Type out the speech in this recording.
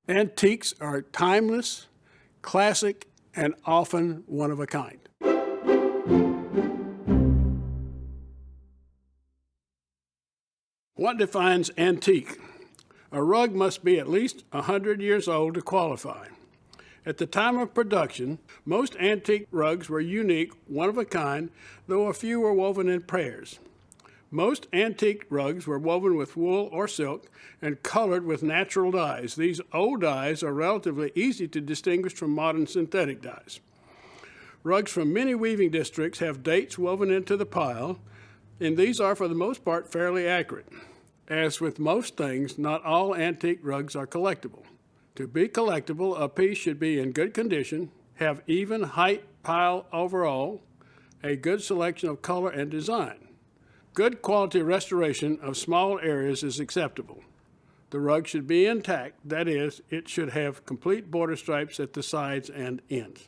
Antiques are timeless, classic, and often one of a kind. What defines antique? A rug must be at least 100 years old to qualify. At the time of production, most antique rugs were unique, one of a kind, though a few were woven in pairs. Most antique rugs were woven with wool or silk and colored with natural dyes. These old dyes are relatively easy to distinguish from modern synthetic dyes. Rugs from many weaving districts have dates woven into the pile, and these are for the most part fairly accurate. As with most things, not all antique rugs are collectible. To be collectible, a piece should be in good condition, have even height pile overall, a good selection of color and design. Good quality restoration of small areas is acceptable. The rug should be intact, that is, it should have complete border stripes at the sides and ends.